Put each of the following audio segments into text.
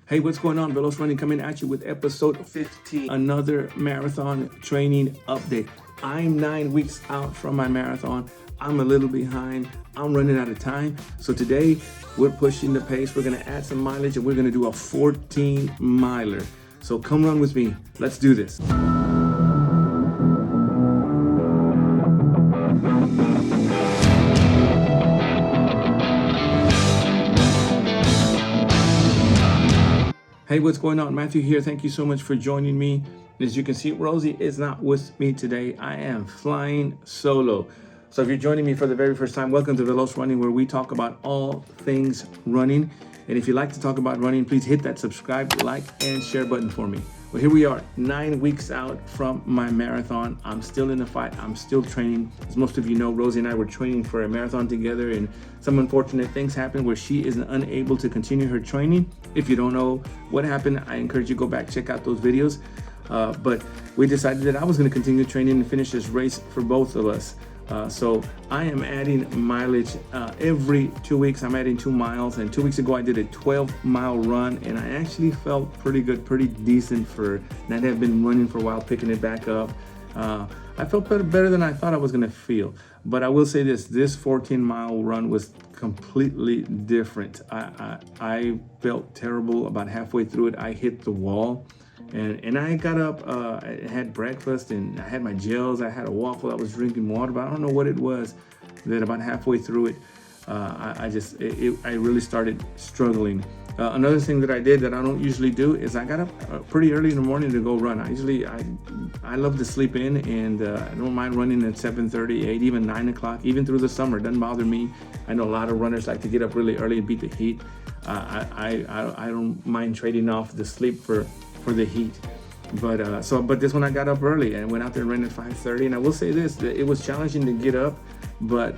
Hey, what's going on? Veloz Running coming at you with episode 15, another marathon training update. I'm 9 weeks out from my marathon. I'm a little behind. I'm running out of time. So today we're pushing the pace. We're gonna add some mileage and we're gonna do a 14 miler. So come run with me. Let's do this. Hey, what's going on? Matthew here. Thank you so much for joining me. As you can see, Rosie is not with me today. I am flying solo. So if you're joining me for the very first time, welcome to Veloz Running, where we talk about all things running. And if you like to talk about running, please hit that subscribe, like, and share button for me. Well, here we are, 9 weeks out from my marathon. I'm still in the fight. I'm still training. As most of you know, Rosie and I were training for a marathon together, and some unfortunate things happened where she is unable to continue her training. If you don't know what happened, I encourage you to go back, check out those videos. But we decided that I was going to continue training and finish this race for both of us. So I am adding mileage every 2 weeks. I'm adding 2 miles, and 2 weeks ago I did a 12-mile run, and I actually felt pretty good, pretty decent for not have been running for a while, picking it back up. I felt better than I thought I was gonna feel. But I will say this 14-mile run was completely different. I felt terrible about halfway through it. I hit the wall. And I got up, I had breakfast and I had my gels, I had a waffle, I was drinking water, but I don't know what it was that about halfway through it, I really started struggling. Another thing that I did that I don't usually do is I got up pretty early in the morning to go run. I love to sleep in, and I don't mind running at 7:30, 8, even 9 o'clock, even through the summer. It doesn't bother me. I know a lot of runners like to get up really early and beat the heat. I don't mind trading off the sleep for the heat. But this one I got up early and went out there and ran at 5:30. And I will say this, that it was challenging to get up, but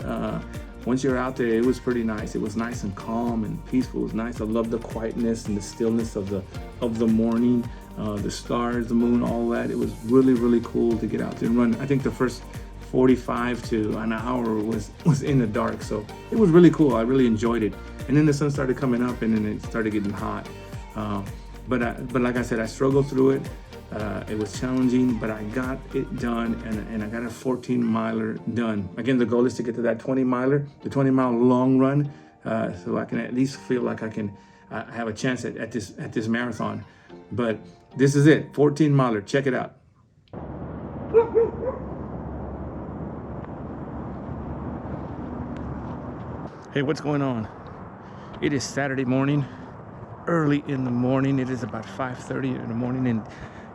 once you're out there, it was pretty nice. It was nice and calm and peaceful. It was nice. I love the quietness and the stillness of the morning, the stars, the moon, all that. It was really, really cool to get out there and run. I think the first 45 to an hour was in the dark, so it was really cool. I really enjoyed it. And then the sun started coming up, and then it started getting hot. But like I said, I struggled through it. It was challenging, but I got it done, and I got a 14 miler done. Again, the goal is to get to that 20 miler, the 20-mile long run, so I can at least feel like I can have a chance at this marathon. But this is it, 14 miler. Check it out. Hey, what's going on? It is Saturday morning. Early in the morning. It is about 5:30 in the morning, and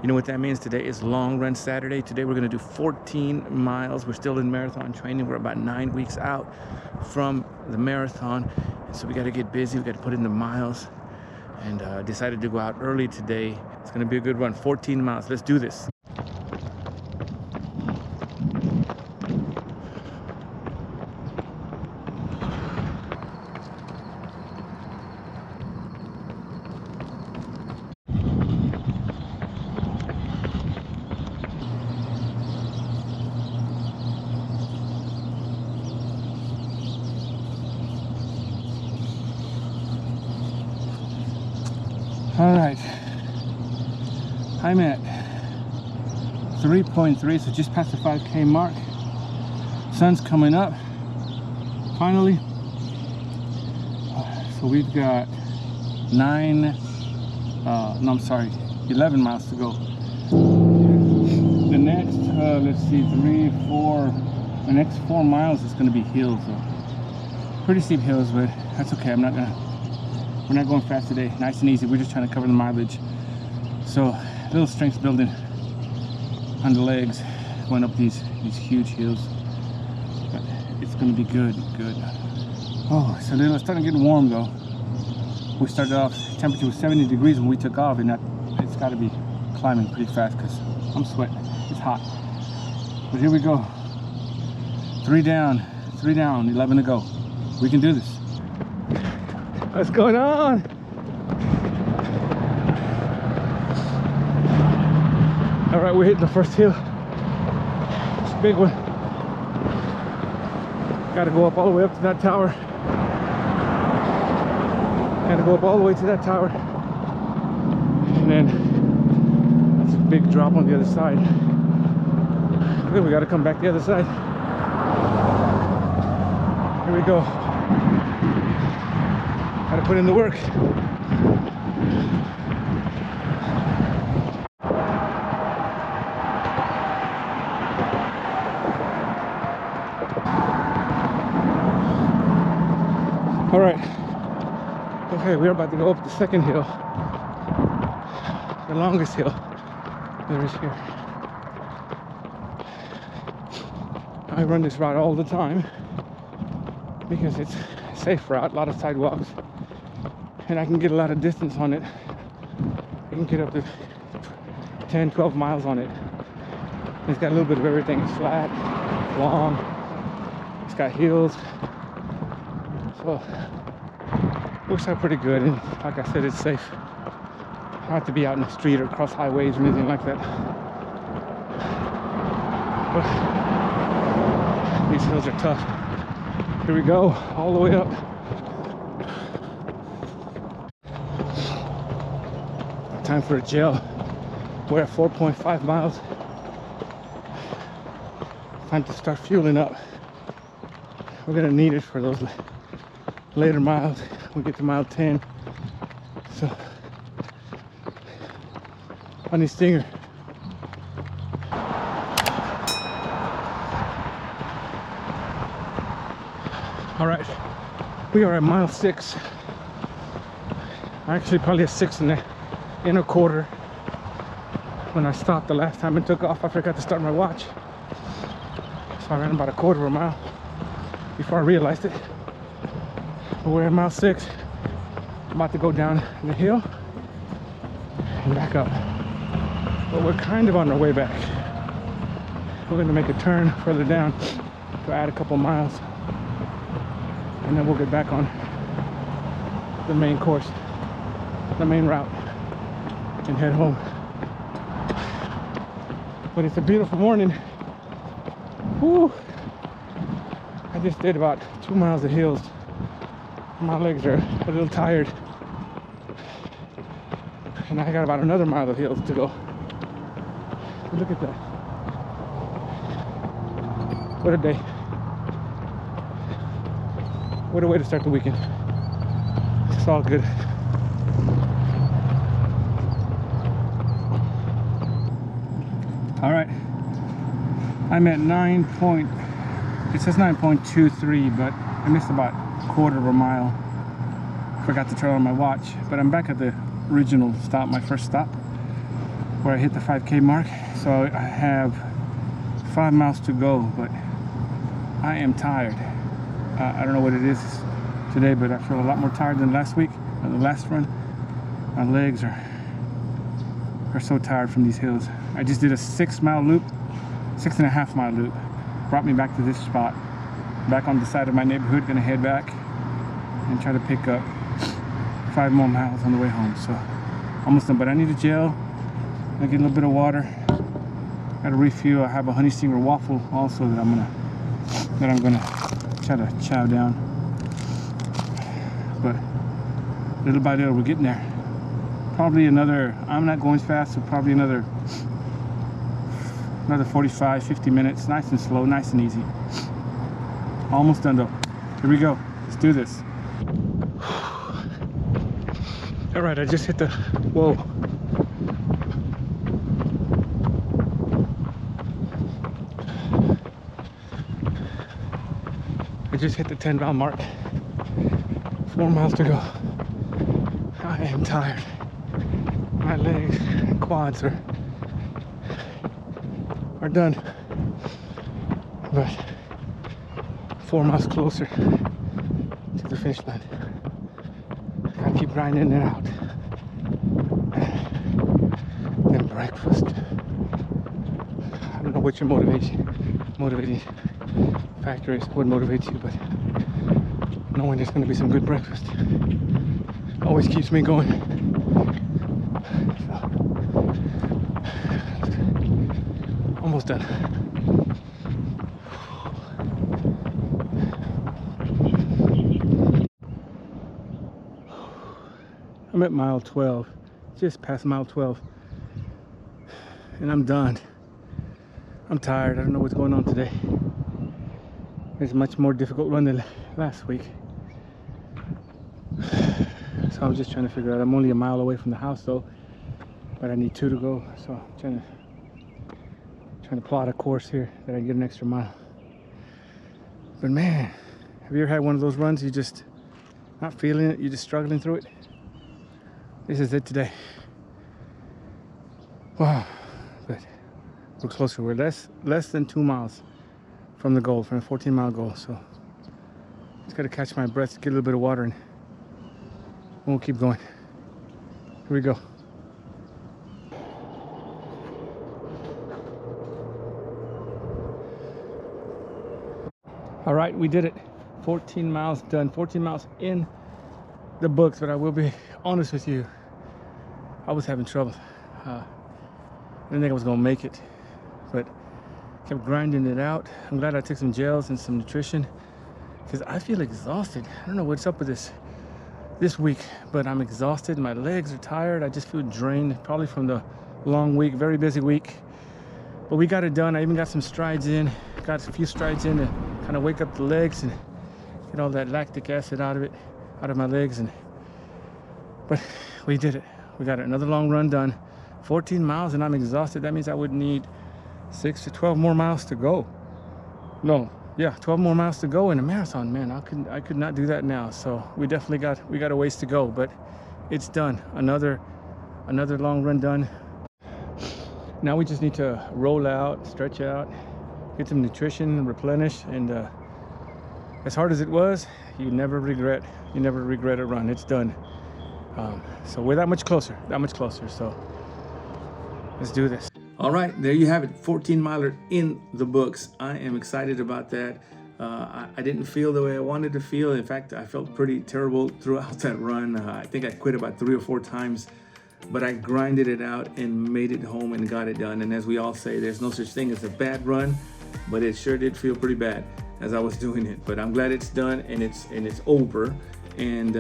you know what that means? Today is Long Run Saturday. Today we're going to do 14 miles. We're still in marathon training. We're about 9 weeks out from the marathon, and so we got to get busy. We got to put in the miles, and decided to go out early today. It's going to be a good run. 14 miles. Let's do this. All right, I'm at 3.3, so just past the 5K mark. Sun's coming up, finally. So we've got 11 miles to go. The next, let's see, the next 4 miles is gonna be hills. So pretty steep hills, but that's okay. We're not going fast today, nice and easy. We're just trying to cover the mileage. So a little strength building on the legs, going up these huge hills. But it's gonna be good. Oh, so it's starting to get warm though. We started off, temperature was 70 degrees when we took off, and it's gotta be climbing pretty fast because I'm sweating, it's hot. But here we go. 3 down, 11 to go. We can do this. What's going on? All right, we're hitting the first hill. It's a big one. Got to go up all the way up to that tower. Got to go up all the way to that tower. And then that's a big drop on the other side. Then we got to come back the other side. Here we go. Got to put in the work. All right. Okay, we're about to go up the second hill. The longest hill there is here. I run this route all the time because it's a safe route, a lot of sidewalks, and I can get a lot of distance on it. I can get up to 10, 12 miles on it. It's got a little bit of everything. It's flat, long, it's got hills. So works out pretty good, and like I said, it's safe. I don't have to be out in the street or cross highways or anything like that. But these hills are tough. Here we go, all the way up. Time for a gel. We're at 4.5 miles. Time to start fueling up. We're gonna need it for those later miles. We get to mile 10. So, honey stinger. All right, we are at mile 6. Actually, probably a 6 and a quarter. When I stopped the last time and took off, I forgot to start my watch. So I ran about a quarter of a mile before I realized it. But we're at mile 6. I'm about to go down the hill and back up. But we're kind of on our way back. We're gonna make a turn further down to add a couple miles. And then we'll get back on the main course, the main route, and head home. But it's a beautiful morning. Woo! I just did about 2 miles of hills. My legs are a little tired. And I got about another mile of hills to go. But look at that. What a day. What a way to start the weekend. It's all good. All right. I'm at it says 9.23, but I missed about a quarter of a mile. Forgot to turn on my watch, but I'm back at the original stop, my first stop, where I hit the 5K mark. So I have 5 miles to go, but I am tired. I don't know what it is today, but I feel a lot more tired than last week, or the last run. My legs are so tired from these hills. I just did a 6-mile loop, 6.5 mile loop. Brought me back to this spot. Back on the side of my neighborhood, gonna head back and try to pick up 5 more miles on the way home. So almost done, but I need a gel. I get a little bit of water. Gotta refuel. I have a honey stinger waffle also that I'm gonna try to chow down. But little by little, we're getting there. Probably another, I'm not going fast, so probably another 45, 50 minutes. Nice and slow, nice and easy. Almost done though. Here we go. Let's do this. All right, I just hit the, whoa. I just hit the 10-mile mark. 4 miles to go. I am tired. My legs and quads are done. But 4 miles closer to the finish line. Gotta keep grinding it out. Then breakfast. I don't know what your motivating factor is, what motivates you, but knowing there's gonna be some good breakfast always keeps me going. So, almost done. I'm at mile 12. just past mile 12. And I'm done. I'm tired. I don't know what's going on today. It's a much more difficult run than last week. So I'm just trying to figure out. I'm only a mile away from the house though, but I need 2 to go. So I'm trying to plot a course here that I get an extra mile. But man, have you ever had one of those runs you just not feeling it, you're just struggling through it? This is it today. Wow, but we're closer. We're less than 2 miles from the goal, from a 14-mile goal. So just gotta catch my breath, get a little bit of water, and we'll keep going. Here we go. All right, we did it. 14 miles done. 14 miles in the books, but I will be honest with you, I was having trouble. I didn't think I was gonna make it, but kept grinding it out. I'm glad I took some gels and some nutrition because I feel exhausted. I don't know what's up with this week, but I'm exhausted. My legs are tired. I just feel drained, probably from the long week, very busy week. But we got it done. I even got some strides in, got a few strides in to kind of wake up the legs and get all that lactic acid out of my legs. But we did it. We got another long run done. 14 miles and I'm exhausted. That means I would need 6 to 12 more miles to go. No, yeah, 12 more miles to go in a marathon. Man, I could not do that now. So we definitely got a ways to go, but it's done. Another long run done. Now we just need to roll out, stretch out, get some nutrition, replenish, and as hard as it was, you never regret a run. It's done. So we're that much closer. So let's do this. All right, there you have it. 14-miler in the books. I am excited about that. I didn't feel the way I wanted to feel. In fact, I felt pretty terrible throughout that run. I think I quit about 3 or 4 times, but I grinded it out and made it home and got it done. And as we all say, there's no such thing as a bad run, but it sure did feel pretty bad as I was doing it. But I'm glad it's done and it's over. And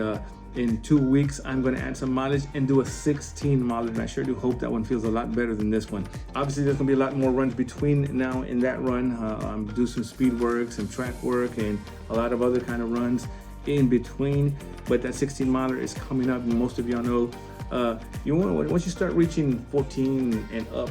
in 2 weeks, I'm going to add some mileage and do a 16-miler, and I sure do hope that one feels a lot better than this one. Obviously, there's going to be a lot more runs between now and that run. I'm doing some speed work, some track work, and a lot of other kind of runs in between. But that 16-miler is coming up, and most of y'all know once you start reaching 14 and up,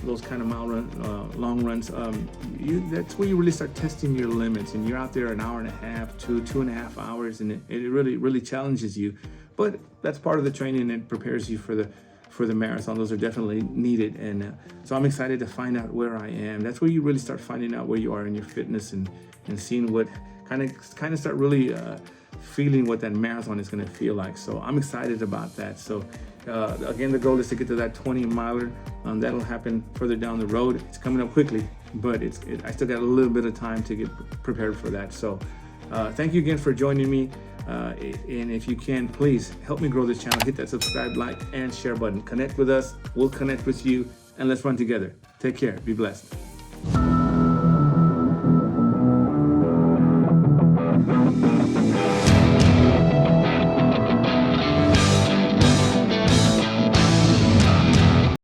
those kind of long runs, that's where you really start testing your limits, and you're out there an hour and a half to 2.5 hours, and it really challenges you. But that's part of the training and prepares you for the marathon. Those are definitely needed, and so I'm excited to find out where I am. That's where you really start finding out where you are in your fitness and seeing what kind of start really feeling what that marathon is going to feel like. So I'm excited about that. So again, the goal is to get to that 20-miler. That'll happen further down the road. It's coming up quickly, but I still got a little bit of time to get prepared for that. So thank you again for joining me. And if you can, please help me grow this channel. Hit that subscribe, like, and share button. Connect with us. We'll connect with you, and let's run together. Take care. Be blessed.